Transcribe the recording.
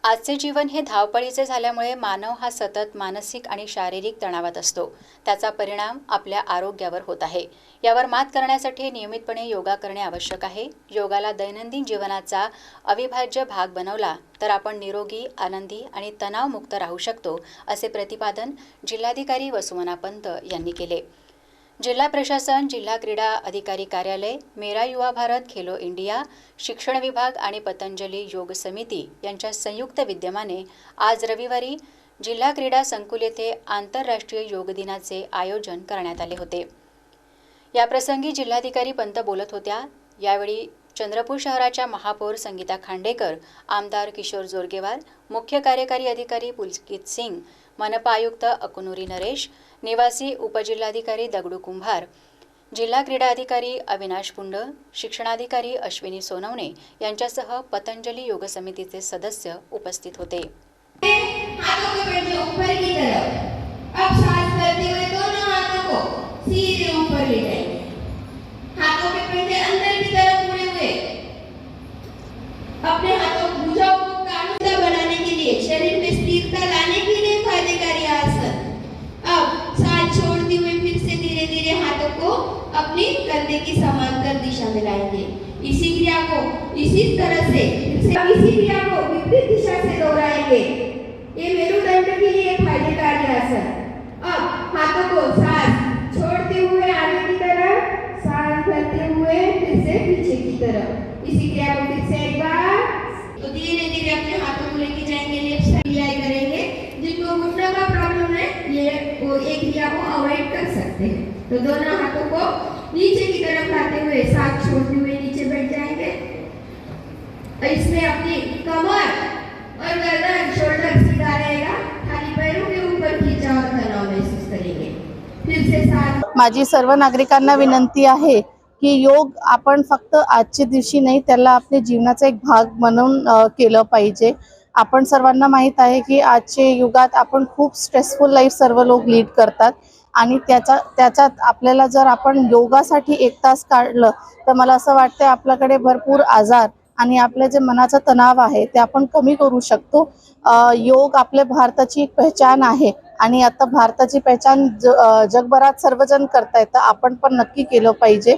आजचे जीवन हे धावपळीचे झाल्यामुळे मानव हा सतत मानसिक आणि शारीरिक तणावात असतो। त्याचा परिणाम आपल्या आरोग्यावर होत आहे। यावर मात करण्यासाठी नियमितपणे योगा करणे आवश्यक आहे। योगाला दैनंदिन जीवनाचा अविभाज्य भाग बनवला तर आपण निरोगी, आनंदी आणि तणावमुक्त राहू शकतो, असे प्रतिपादन जिल्हाधिकारी वसुमना पंत यांनी केले। जिल्हा प्रशासन, जिल्हा क्रीडा अधिकारी कार्यालय, मेरा युवा भारत, खेलो इंडिया, शिक्षण विभाग आणि पतंजली योग समिती यांच्या संयुक्त विद्यमाने आज रविवारी जिल्हा क्रीडा संकुल येथे आंतरराष्ट्रीय योग दिनाचे आयोजन करण्यात आले होते। याप्रसंगी जिल्हाधिकारी पंत बोलत होत्या। यावेळी चंद्रपूर शहराच्या महापौर संगीता खांडेकर, आमदार किशोर जोरगेवार, मुख्य कार्यकारी अधिकारी पुलकित सिंग, मनपा आयुक्त अकुनुरी नरेश, निवासी उपजिल्हाधिकारी दगडू कुंभार, जिल्हा क्रीडा अधिकारी अविनाश पुंड, शिक्षणाधिकारी अश्विनी सोनवणे यांच्यासह पतंजली योग समितीचे सदस्य उपस्थित होते। हाथों को बैठे ऊपर की तरफ। अब सांस भरते हुए दोनों हाथों को सीधे ऊपर ले जाएंगे। हाथों के पंजे अंदर की तरफ मुड़े हुए। अपने हाथों भुजाओं को कानुता बनाने के लिए, शरीर में स्थिरता लाने के लिए फायदेकारी आसन। अब सांस छोड़ते हुए फिर से धीरे धीरे हाथों को अपनी कंधे की समांतर दिशा में लाएंगे। इसी क्रिया को इसी तरह से इसी क्रिया को विपरीत दिशा से दोहराएंगे। ये मेरुदंड के लिए फायदेकारी आसन। अब हाथों को सांस छोड़ते हुए आगे की तरफ, सांस भरते हुए फिर से पीछे की तरफ। इसी क्रिया को फिर से एक बार, तो धीरे धीरे अपने हाथों को लेके जाएंगे, लेफ्ट साइड रिलाई करेंगे। जिनको घुटनों का प्रॉब्लम है ये वो एक क्रिया को अवॉइड कर सकते हैं। तो दोनों हाथों को नीचे की तरफ लाते हुए सांस छोड़ते हुए नीचे बैठ जाएंगे। इसमें अपनी कमर और गर्दन, शोल्डर सीधा रहेगा। खाली पैरों के ऊपर खींचा और तनाव महसूस करेंगे। फिर से सांस। माझी सर्व नागरिकांना विनंती आहे की योग आपण फक्त आजच्या दिवशी नाही, त्याला आपल्या जीवनाचा एक भाग बनवून केलं पाहिजे। आपण सर्वांना माहित आहे की आजच्या युगात आपण खूप स्ट्रेसफुल लाईफ सर्व लोक लीड करतात आणि त्याच्यात आपल्याला जर आपण योगासाठी 1 तास काढलं तर मला असं वाटतं आपल्याकडे भरपूर आजार आणि आपले जे मनाचा तणाव आहे ते आपण कमी करू शकतो। योग आपल्या भारताची एक पहचान आहे आणि आता भारताची पहचान जगभरात सर्वजण करतायत, तर आपण पण नक्की केलं पाहिजे।